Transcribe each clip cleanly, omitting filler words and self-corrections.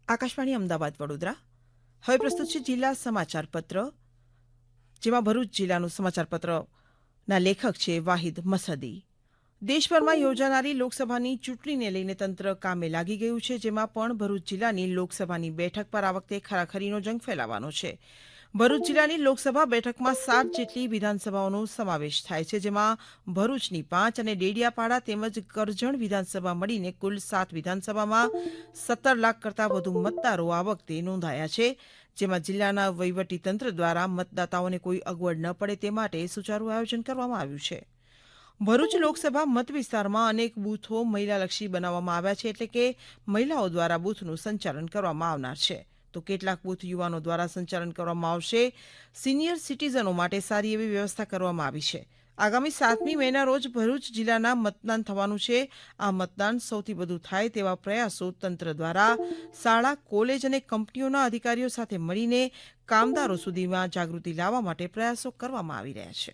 આકાશવાણી અમદાવાદ વડોદરા. હવે પ્રસ્તુત છે જિલ્લા સમાચાર પત્ર, જેમાં ભરૂચ જિલ્લાનું સમાચાર પત્રના લેખક છે વાહિદ મસદી. દેશભરમાં યોજાનારી લોકસભાની ચૂંટણીને લઈને તંત્ર કામે લાગી ગયું છે, જેમાં પણ ભરૂચ જિલ્લાની લોકસભાની બેઠક પર આ વખતે ખરાખરીનો જંગ ફેલાવાનો છે. ભરૂચ જિલ્લાની લોકસભા બેઠકમાં 7 જેટલી વિધાનસભાઓનો સમાવેશ થાય છે, જેમાં ભરૂચની 5 અને ડેડિયાપાડા તેમજ કરજણ વિધાનસભા મળીને કુલ 7 વિધાનસભામાં 17 લાખ કરતાં વધુ મતદારો આ વખતે નોંધાયા છે, જેમાં જિલ્લાના વહીવટીતંત્ર દ્વારા મતદાતાઓને કોઈ અગવડ ન પડે તે માટે સુચારું આયોજન કરવામાં આવ્યું છે. ભરૂચ લોકસભા મતવિસ્તારમાં અનેક બૂથો મહિલાલક્ષી બનાવવામાં આવ્યા છે, એટલે કે મહિલાઓ દ્વારા બૂથનું સંચાલન કરવામાં આવનાર છે, તો કેટલાક બૂથ યુવાનો દ્વારા સંચાલન કરવામાં આવશે. સિનિયર સિટીઝનો માટે સારી એવી વ્યવસ્થા કરવામાં આવી છે. આગામી 7મી મેના રોજ ભરૂચ જિલ્લાના મતદાન થવાનું છે. આ મતદાન સૌથી વધુ થાય તેવા પ્રયાસો તંત્ર દ્વારા શાળા, કોલેજ અને કંપનીઓના અધિકારીઓ સાથે મળીને કામદારો સુધીમાં જાગૃતિ લાવવા માટે પ્રયાસો કરવામાં આવી રહ્યા છે.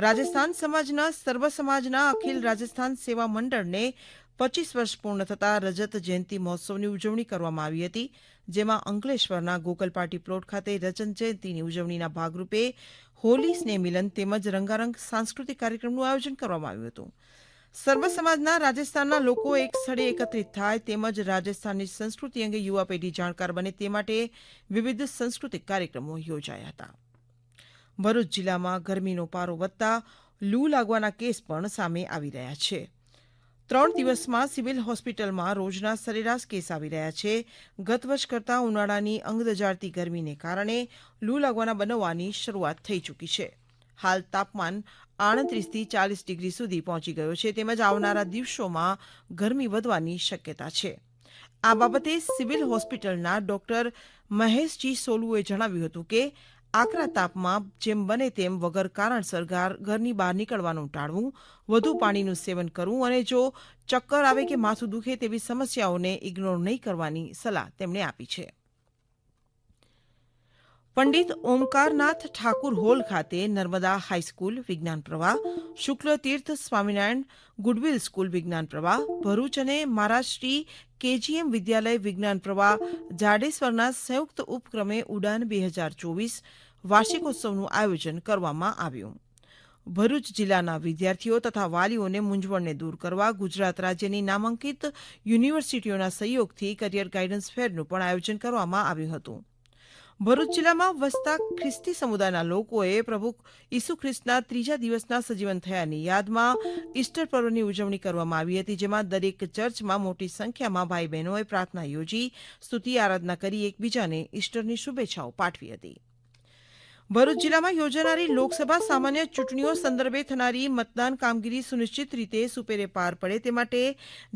રાજસ્થાન સમાજના સર્વ સમાજના અખિલ રાજસ્થાન સેવા મંડળને 25 વર્ષ પૂર્ણ થતાં રજત જયંતિ મહોત્સવની ઉજવણી કરવામાં આવી હતી, જેમાં અંકલેશ્વરના ગોકલ પાર્ટી પ્લોટ ખાતે રજત જયંતિની ઉજવણીના ભાગરૂપે હોલી સ્નેહ મિલન તેમજ રંગારંગ સાંસ્કૃતિક કાર્યક્રમનું આયોજન કરવામાં આવ્યું હતું. સર્વ સમાજના રાજસ્થાનના લોકો એક સ્થળે એકત્રિત થાય તેમજ રાજસ્થાનની સંસ્કૃતિ અંગે યુવા પેઢી જાણકાર બને તે માટે વિવિધ સાંસ્કૃતિક કાર્યક્રમો યોજાયા હતા. ભરૂચ જિલ્લામાં ગરમીનો પારો વધતા લૂ લાગવાના કેસ પણ સામે આવી રહ્યા છે. 3 દિવસમાં સિવિલ હોસ્પિટલમાં રોજના સરેરાશ કેસ આવી રહ્યા છે. ગત વર્ષ કરતાં ઉનાળાની અંગ દજાડતી ગરમીને કારણે લૂ લાગવાના બનાવવાની શરૂઆત થઈ ચૂકી છે. હાલ તાપમાન 38થી 40 ડિગ્રી સુધી પહોંચી ગયો છે, તેમજ આવનારા દિવસોમાં ગરમી વધવાની શક્યતા છે. આ બાબતે સિવિલ હોસ્પિટલના ડોક્ટર મહેશજી સોલુએ જણાવ્યું હતું કે આકરા તાપમાં જેમ બને તેમ વગર કારણસર ઘરની બહાર નીકળવાનું ટાળવું, વધુ પાણીનું સેવન કરવું અને જો ચક્કર આવે કે માથું દુખે તેવી સમસ્યાઓને ઇગ્નોર નહીં કરવાની સલાહ તેમણે આપી છે. પંડિત ઓમકારનાથ ઠાકુર હોલ ખાતે નર્મદા હાઈસ્કૂલ વિજ્ઞાન પ્રવાહ, શુક્લ તીર્થ સ્વામિનારાયણ ગુડવિલ સ્કૂલ વિજ્ઞાન પ્રવાહ, ભરૂચ અને મહારાષ્ટ્રી કેજીએમ વિદ્યાલય વિજ્ઞાન પ્રવાહ જાડેશ્વરના સંયુક્ત ઉપક્રમે ઉડાન 2024 વાર્ષિકોત્સવનું આયોજન કરવામાં આવ્યું. ભરૂચ જિલ્લાના વિદ્યાર્થીઓ તથા વાલીઓને મૂંઝવણને દૂર કરવા ગુજરાત રાજ્યની નામાંકિત યુનિવર્સિટીઓના સહયોગથી કરિયર ગાઇડન્સ ફેરનું પણ આયોજન કરવામાં આવ્યું હતું. ભરૂચ જિલ્લામાં વસતા ખ્રિસ્તી સમુદાયના લોકોએ પ્રભુ ઈસુ ખ્રિસ્તના 3જા દિવસના સજીવન થયાની યાદમાં ઈસ્ટર પર્વની ઉજવણી કરવામાં આવી હતી, જેમાં દરેક ચર્ચમાં મોટી સંખ્યામાં ભાઈ બહેનોએ પ્રાર્થના યોજી સ્તુતિ આરાધના કરી એકબીજાને ઈસ્ટરની શુભેચ્છાઓ પાઠવી હતી. ભરૂચ જિલ્લામાં યોજાનારી લોકસભા સામાન્ય ચૂંટણીઓ સંદર્ભે થનારી મતદાન કામગીરી સુનિશ્ચિત રીતે સુપેરે પાર પડે તે માટે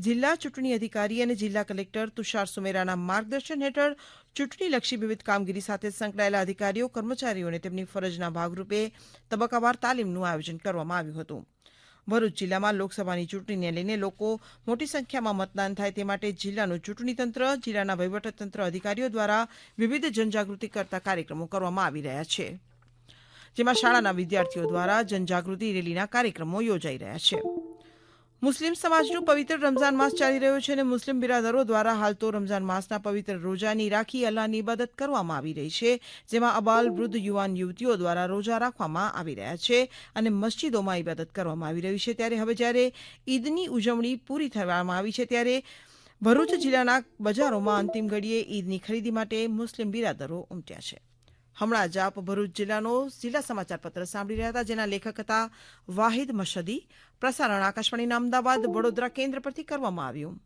જિલ્લા ચૂંટણી અધિકારી અને જિલ્લા કલેક્ટર તુષાર સુમેરાના માર્ગદર્શન હેઠળ ચૂંટણીલક્ષી વિવિધ કામગીરી સાથે સંકળાયેલા અધિકારીઓ કર્મચારીઓને તેમની ફરજના ભાગરૂપે તબક્કાવાર તાલીમનું આયોજન કરવામાં આવ્યું હતું. ભરૂચ જિલ્લામાં લોકસભાની ચૂંટણીને લઈને લોકો મોટી સંખ્યામાં મતદાન થાય તે માટે જિલ્લાનું ચૂંટણી તંત્ર, જિલ્લાના વહીવટીતંત્ર અધિકારીઓ દ્વારા વિવિધ જનજાગૃતિ કરતા કાર્યક્રમો કરવામાં આવી રહ્યા છે, જેમાં શાળાના વિદ્યાર્થીઓ દ્વારા જનજાગૃતિ રેલીના કાર્યક્રમો યોજાઈ રહ્યા છે. મુસ્લિમ સમાજનું પવિત્ર રમઝાન માસ ચાલી રહ્યો છે અને મુસ્લિમ બિરાદરો દ્વારા હાલ તો રમઝાન માસના પવિત્ર રોજાની રાખી અલ્લાહની ઇબાદત કરવામાં આવી રહી છે, જેમાં અબાલ, વૃદ્ધ, યુવાન યુવતીઓ દ્વારા રોજા રાખવામાં આવી રહ્યા છે અને મસ્જિદોમાં ઇબાદત કરવામાં આવી રહી છે. ત્યારે હવે જ્યારે ઈદની ઉજવણી પૂરી થવામાં આવી છે, ત્યારે ભરૂચ જિલ્લાના બજારોમાં અંતિમ ઘડીએ ઈદની ખરીદી માટે મુસ્લિમ બિરાદરો ઉમટ્યા છે. હમણાં જ આપ ભરૂચ જિલ્લાનો જિલ્લા સમાચાર પત્ર સાંભળી રહ્યા હતા, જેના લેખક હતા વાહિદ મસદી. પ્રસારણ આકાશવાણીના અમદાવાદ વડોદરા કેન્દ્ર પરથી કરવામાં આવ્યું.